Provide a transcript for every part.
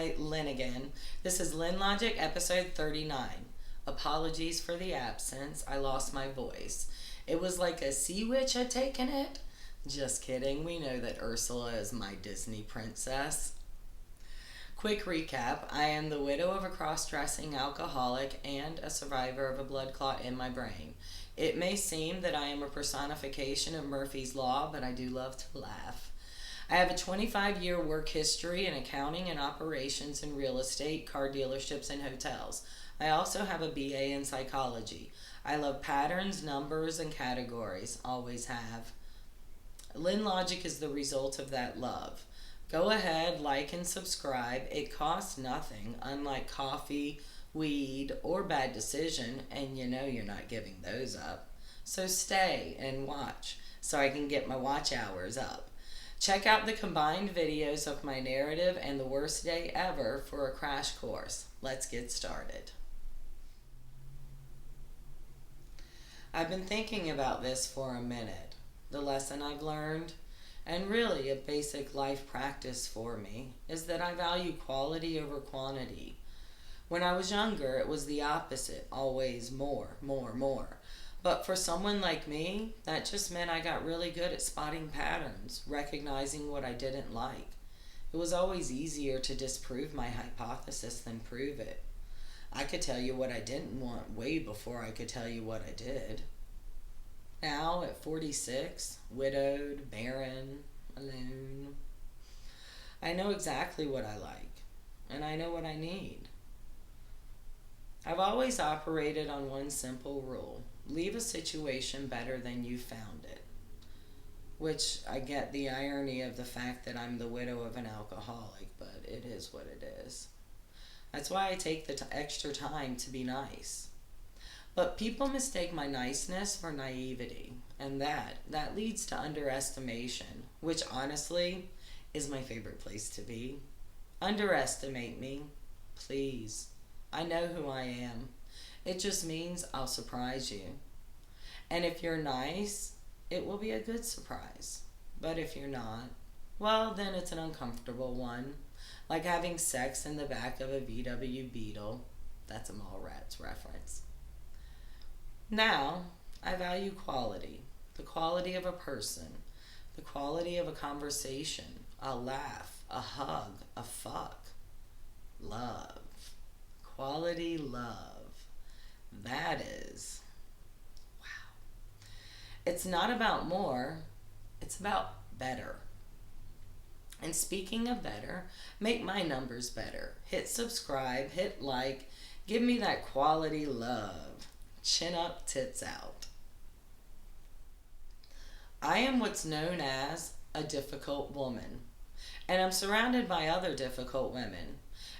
Hi, Lynn again. This is Lynn Logic, episode 39. Apologies for the absence. I lost my voice. It was like a sea witch had taken it. Just kidding. We know that Ursula is my Disney princess. Quick recap. I am the widow of a cross-dressing alcoholic and a survivor of a blood clot in my brain. It may seem that I am a personification of Murphy's Law, but I do love to laugh. I have a 25-year work history in accounting and operations in real estate, car dealerships, and hotels. I also have a BA in psychology. I love patterns, numbers, and categories. Always have. Lynn Logic is the result of that love. Go ahead, like and subscribe. It costs nothing, unlike coffee, weed, or bad decision, and you know you're not giving those up. So stay and watch so I can get my watch hours up. Check out the combined videos of my narrative and the worst day ever for a crash course. Let's get started. I've been thinking about this for a minute. The lesson I've learned, and really a basic life practice for me, is that I value quality over quantity. When I was younger, it was the opposite, always more, more, more. But for someone like me, that just meant I got really good at spotting patterns, recognizing what I didn't like. It was always easier to disprove my hypothesis than prove it. I could tell you what I didn't want way before I could tell you what I did. Now, at 46, widowed, barren, alone, I know exactly what I like, and I know what I need. I've always operated on one simple rule. Leave a situation better than you found it. Which I get the irony of the fact that I'm the widow of an alcoholic, but it is what it is. That's why I take the extra time to be nice. But people mistake my niceness for naivety, and that leads to underestimation, which honestly is my favorite place to be. Underestimate me, please. I know who I am. It just means I'll surprise you. And if you're nice, it will be a good surprise. But if you're not, well, then it's an uncomfortable one. Like having sex in the back of a VW Beetle. That's a Mallrats reference. Now, I value quality. The quality of a person. The quality of a conversation. A laugh. A hug. A fuck. Love. Quality love. That is, wow. It's not about more, it's about better. And speaking of better, make my numbers better. Hit subscribe, hit like, give me that quality love. Chin up, tits out. I am what's known as a difficult woman. And I'm surrounded by other difficult women.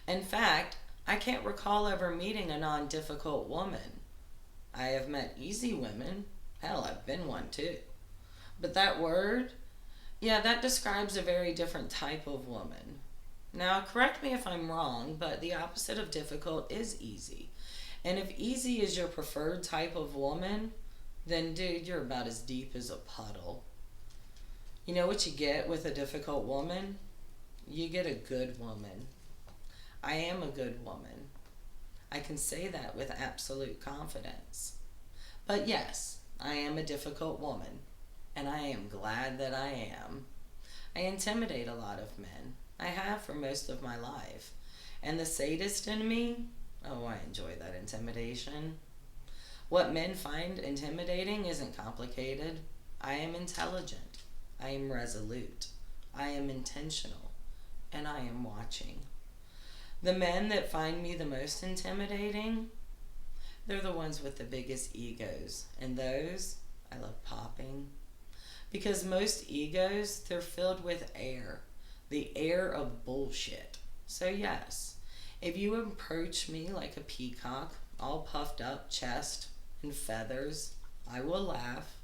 In fact, I can't recall ever meeting a non-difficult woman. I have met easy women. Hell, I've been one too. But that word, yeah, that describes a very different type of woman. Now, correct me if I'm wrong, but the opposite of difficult is easy. And if easy is your preferred type of woman, then dude, you're about as deep as a puddle. You know what you get with a difficult woman? You get a good woman. I am a good woman. I can say that with absolute confidence. But yes, I am a difficult woman, and I am glad that I am. I intimidate a lot of men. I have for most of my life. And the sadist in me, oh, I enjoy that intimidation. What men find intimidating isn't complicated. I am intelligent. I am resolute. I am intentional. And I am watching. The men that find me the most intimidating, they're the ones with the biggest egos. And those, I love popping. Because most egos, they're filled with air. The air of bullshit. So yes, if you approach me like a peacock, all puffed up chest and feathers, I will laugh.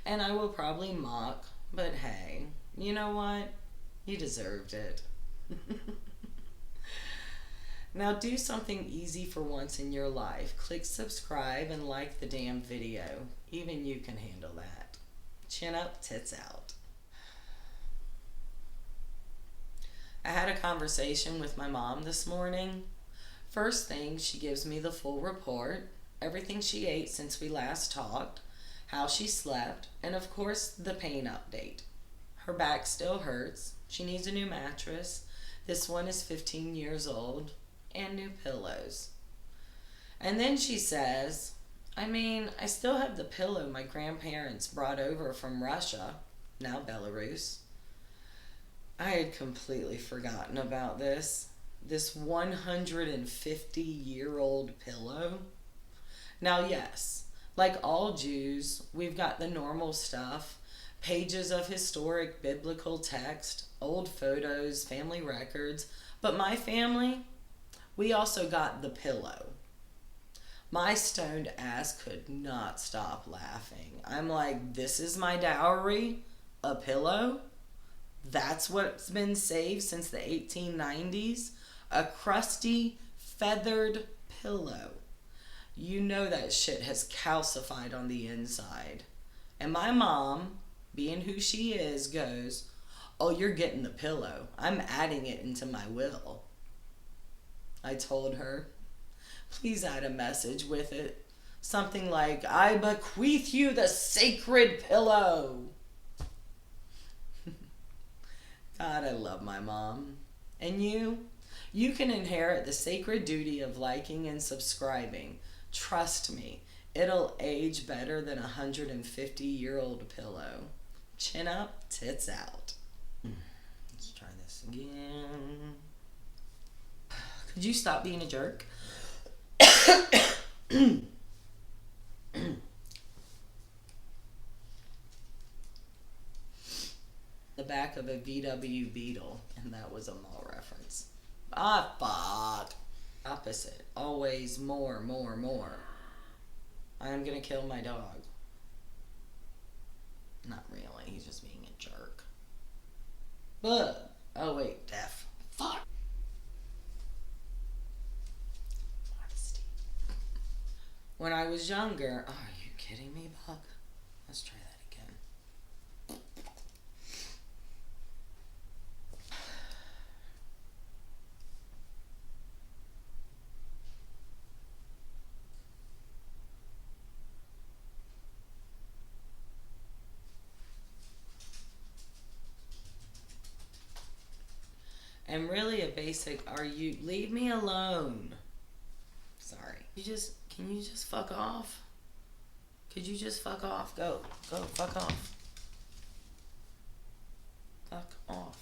And I will probably mock. But hey, you know what? You deserved it. Now do something easy for once in your life. Click subscribe and like the damn video. Even you can handle that. Chin up, tits out. I had a conversation with my mom this morning. First thing, she gives me the full report, everything she ate since we last talked, how she slept, and of course, the pain update. Her back still hurts. She needs a new mattress. This one is 15 years old, and new pillows. And then she says, I still have the pillow my grandparents brought over from Russia, now Belarus. I had completely forgotten about this. This 150-year-old pillow. Now, yes, like all Jews, we've got the normal stuff, pages of historic biblical text, old photos, family records, but my family, we also got the pillow. My stoned ass could not stop laughing. I'm like, this is my dowry? A pillow? That's what's been saved since the 1890s? A crusty, feathered pillow. You know that shit has calcified on the inside. And my mom, being who she is, goes, oh, you're getting the pillow. I'm adding it into my will. I told her, please add a message with it. Something like, I bequeath you the sacred pillow. God, I love my mom. And you? You can inherit the sacred duty of liking and subscribing. Trust me, it'll age better than a 150-year-old pillow. Chin up, tits out. Let's try this again. Could you stop being a jerk? The back of a VW Beetle, and that was a mall reference. Ah, fuck. Opposite. Always more. I'm gonna kill my dog. Not really, he's just being a jerk. But, oh wait, deaf. Fuck. Modesty. When I was younger, oh, are you kidding me, Buck? Let's try that again. And really a basic, leave me alone. Sorry. Can you just fuck off? Could you just fuck off? Go, fuck off. Fuck off.